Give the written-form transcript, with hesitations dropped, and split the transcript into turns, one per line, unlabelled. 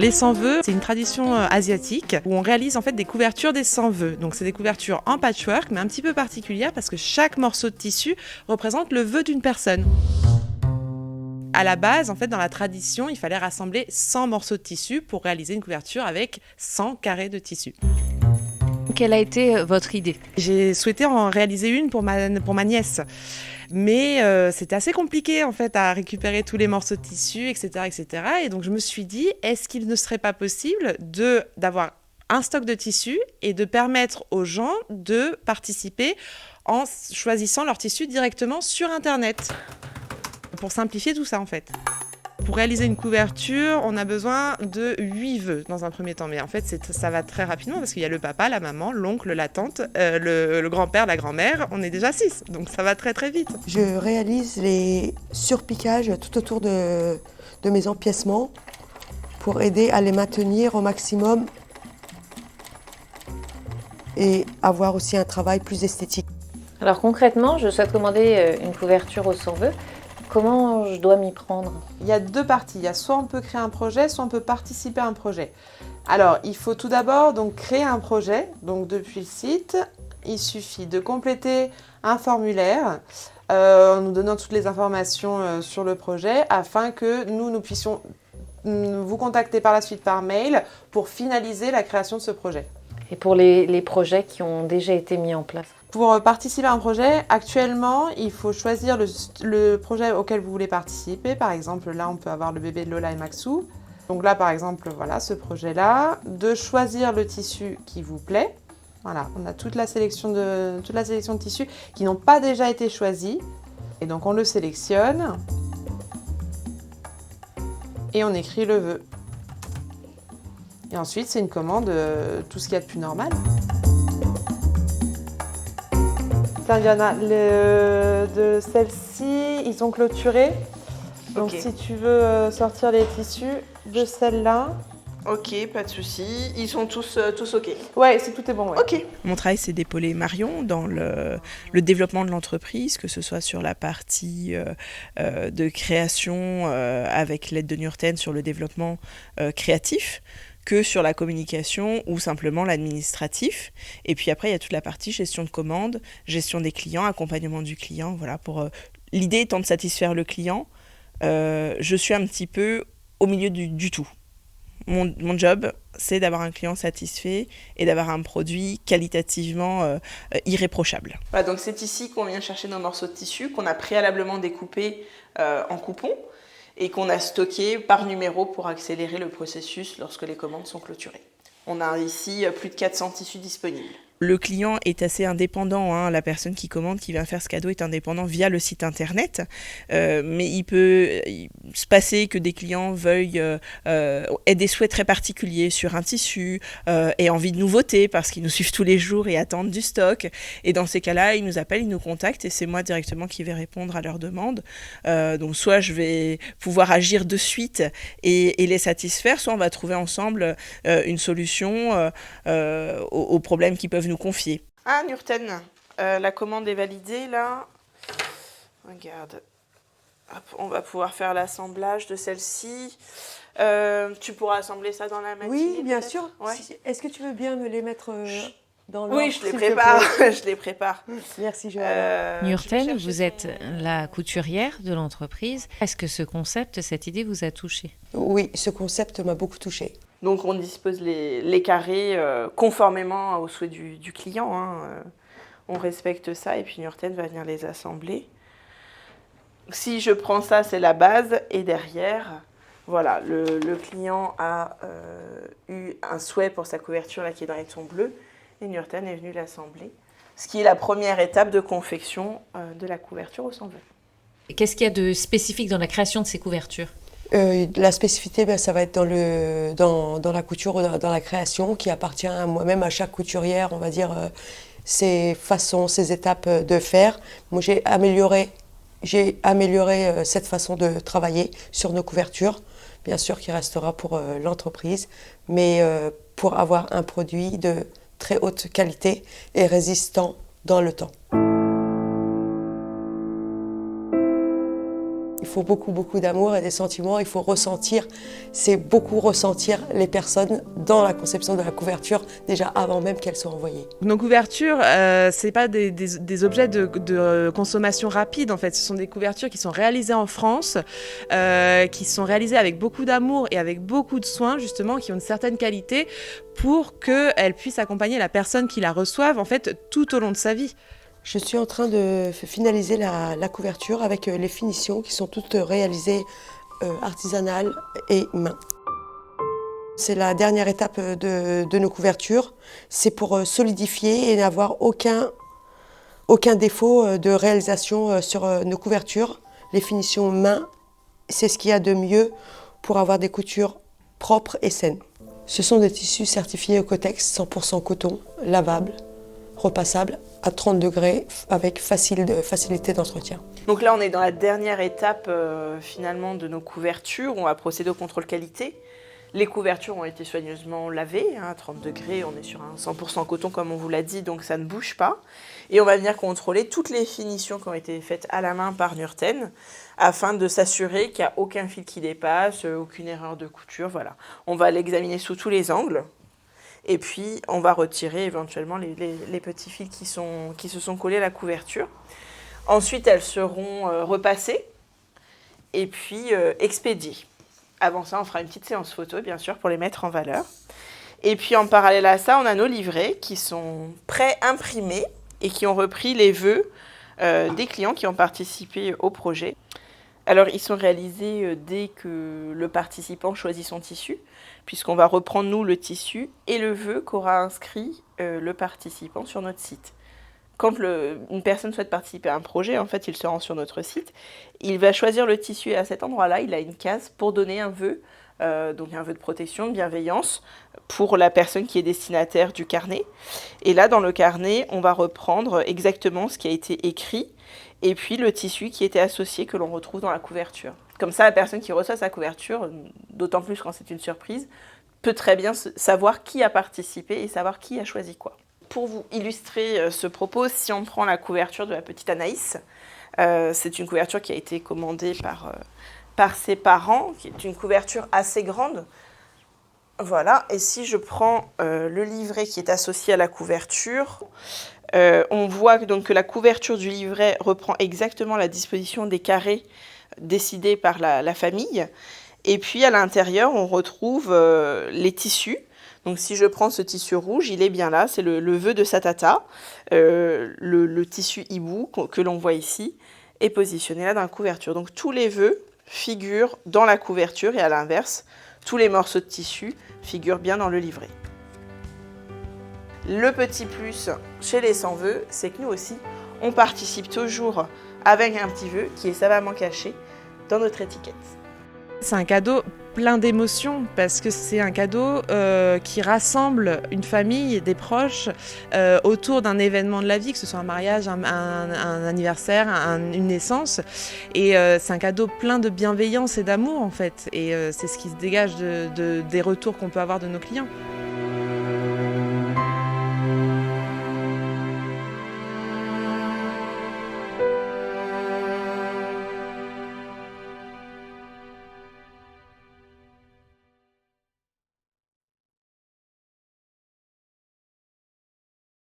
Les sans-vœux, c'est une tradition asiatique où on réalise en fait des couvertures des sans-vœux. Donc c'est des couvertures en patchwork mais un petit peu particulières parce que chaque morceau de tissu représente le vœu d'une personne. À la base, en fait, dans la tradition, il fallait rassembler 100 morceaux de tissu pour réaliser une couverture avec 100 carrés de tissu.
Quelle a été votre idée ?
J'ai souhaité en réaliser une pour ma nièce. Mais c'était assez compliqué en fait à récupérer tous les morceaux de tissu, etc., etc. Et donc je me suis dit, est-ce qu'il ne serait pas possible d'avoir un stock de tissu et de permettre aux gens de participer en choisissant leur tissu directement sur Internet, pour simplifier tout ça en fait. Pour réaliser une couverture, on a besoin de 8 vœux dans un premier temps. Mais en fait, ça va très rapidement parce qu'il y a le papa, la maman, l'oncle, la tante, le grand-père, la grand-mère. On est déjà 6, donc ça va très très vite.
Je réalise les surpiquages tout autour de mes empiècements pour aider à les maintenir au maximum et avoir aussi un travail plus esthétique.
Alors concrètement, je souhaite commander une couverture au sans-vœux. Comment je dois m'y prendre ?
Il y a 2 parties. Il y a soit on peut créer un projet, soit on peut participer à un projet. Alors, il faut tout d'abord donc créer un projet. Donc depuis le site, il suffit de compléter un formulaire en nous donnant toutes les informations sur le projet afin que nous puissions vous contacter par la suite par mail pour finaliser la création de ce projet.
Et pour les projets qui ont déjà été mis en place ?
Pour participer à un projet, actuellement, il faut choisir le projet auquel vous voulez participer. Par exemple, là, on peut avoir le bébé de Lola et Maxou. Donc là, par exemple, voilà, ce projet-là. De choisir le tissu qui vous plaît. Voilà, on a toute la sélection de tissus qui n'ont pas déjà été choisis. Et donc, on le sélectionne. Et on écrit le vœu. Et ensuite, c'est une commande, tout ce qu'il y a de plus normal. Il y en a de celles-ci, ils ont clôturé. Donc okay. Si tu veux sortir les tissus de celle-là.
Ok, pas de souci. Ils sont tous ok.
Ouais, tout est bon. Ouais.
Ok.
Mon travail, c'est d'épauler Marion dans le développement de l'entreprise, que ce soit sur la partie de création avec l'aide de Nurten sur le développement créatif, que sur la communication ou simplement l'administratif. Et puis après, il y a toute la partie gestion de commande, gestion des clients, accompagnement du client. Voilà, l'idée étant de satisfaire le client, je suis un petit peu au milieu du tout. Mon job, c'est d'avoir un client satisfait et d'avoir un produit qualitativement irréprochable.
Voilà, donc c'est ici qu'on vient chercher nos morceaux de tissu qu'on a préalablement découpés en coupons et qu'on a stocké par numéro pour accélérer le processus lorsque les commandes sont clôturées. On a ici plus de 400 tissus disponibles.
Le client est assez indépendant, hein. La personne qui commande, qui vient faire ce cadeau est indépendant via le site internet, mais il peut se passer que des clients veuillent aient des souhaits très particuliers sur un tissu, aient envie de nouveautés parce qu'ils nous suivent tous les jours et attendent du stock. Et dans ces cas-là, ils nous appellent, ils nous contactent et c'est moi directement qui vais répondre à leurs demandes. Donc soit je vais pouvoir agir de suite et les satisfaire, soit on va trouver ensemble une solution aux problèmes qui peuvent nous confier.
Ah, Nurten, la commande est validée là. Regarde. Hop, on va pouvoir faire l'assemblage de celle-ci. Tu pourras assembler ça dans la matinée?
Oui, bien sûr.
Ouais.
Est-ce que tu veux bien me les mettre dans l'ordre?
Oui, je les prépare. Je les prépare.
Merci, Johanna.
Nurten, vous êtes la couturière de l'entreprise. Est-ce que ce concept, cette idée vous a touché?
Oui, ce concept m'a beaucoup touchée.
Donc on dispose les carrés conformément aux souhaits du client. Hein. On respecte ça et puis Nurten va venir les assembler. Si je prends ça, c'est la base. Et derrière, voilà, le client a eu un souhait pour sa couverture là, qui est dans les tons bleus. Et Nurten est venu l'assembler. Ce qui est la première étape de confection de la couverture au sans-vœux.
Qu'est-ce qu'il y a de spécifique dans la création de ces couvertures?
La spécificité, ça va être dans la couture ou dans la création qui appartient à moi-même, à chaque couturière, on va dire, ses façons, ses étapes de faire. Moi, j'ai amélioré J'ai amélioré cette façon de travailler sur nos couvertures, bien sûr qui restera pour l'entreprise, mais pour avoir un produit de très haute qualité et résistant dans le temps. Il faut beaucoup d'amour et des sentiments, il faut ressentir, c'est beaucoup ressentir les personnes dans la conception de la couverture, déjà avant même qu'elles soient envoyées.
Nos couvertures, c'est pas des objets de consommation rapide en fait, ce sont des couvertures qui sont réalisées en France, qui sont réalisées avec beaucoup d'amour et avec beaucoup de soin justement, qui ont une certaine qualité pour qu'elles puissent accompagner la personne qui la reçoive en fait tout au long de sa vie.
Je suis en train de finaliser la couverture avec les finitions qui sont toutes réalisées artisanales et main. C'est la dernière étape de nos couvertures. C'est pour solidifier et n'avoir aucun défaut de réalisation sur nos couvertures. Les finitions main, c'est ce qu'il y a de mieux pour avoir des coutures propres et saines. Ce sont des tissus certifiés Oeko-Tex, 100% coton, lavables, repassables, à 30 degrés avec facilité d'entretien.
Donc là, on est dans la dernière étape finalement de nos couvertures. On va procéder au contrôle qualité. Les couvertures ont été soigneusement lavées, à 30 degrés. On est sur un 100% coton comme on vous l'a dit, donc ça ne bouge pas. Et on va venir contrôler toutes les finitions qui ont été faites à la main par Nurten afin de s'assurer qu'il n'y a aucun fil qui dépasse, aucune erreur de couture. Voilà. On va l'examiner sous tous les angles. Et puis, on va retirer éventuellement les petits fils qui se sont collés à la couverture. Ensuite, elles seront repassées et puis expédiées. Avant ça, on fera une petite séance photo, bien sûr, pour les mettre en valeur. Et puis, en parallèle à ça, on a nos livrets qui sont pré-imprimés et qui ont repris les vœux des clients qui ont participé au projet. Alors, ils sont réalisés dès que le participant choisit son tissu, puisqu'on va reprendre, nous, le tissu et le vœu qu'aura inscrit le participant sur notre site. Quand une personne souhaite participer à un projet, en fait, il se rend sur notre site, il va choisir le tissu et à cet endroit-là, il a une case pour donner un vœu, donc un vœu de protection, de bienveillance, pour la personne qui est destinataire du carnet. Et là, dans le carnet, on va reprendre exactement ce qui a été écrit, et puis le tissu qui était associé, que l'on retrouve dans la couverture. Comme ça, la personne qui reçoit sa couverture, d'autant plus quand c'est une surprise, peut très bien savoir qui a participé et savoir qui a choisi quoi. Pour vous illustrer ce propos, si on prend la couverture de la petite Anaïs, c'est une couverture qui a été commandée par ses parents, qui est une couverture assez grande. Voilà, et si je prends le livret qui est associé à la couverture, on voit donc que la couverture du livret reprend exactement la disposition des carrés décidés par la famille. Et puis à l'intérieur, on retrouve les tissus. Donc si je prends ce tissu rouge, il est bien là, c'est le vœu de sa tata. Le tissu hibou que l'on voit ici est positionné là dans la couverture. Donc tous les vœux figurent dans la couverture et à l'inverse, tous les morceaux de tissu figurent bien dans le livret. Le petit plus chez les sans vœux, c'est que nous aussi, on participe toujours avec un petit vœu qui est savamment caché dans notre étiquette.
C'est un cadeau plein d'émotions parce que c'est un cadeau qui rassemble une famille, des proches autour d'un événement de la vie, que ce soit un mariage, un anniversaire, une naissance. Et c'est un cadeau plein de bienveillance et d'amour en fait. Et c'est ce qui se dégage des retours qu'on peut avoir de nos clients.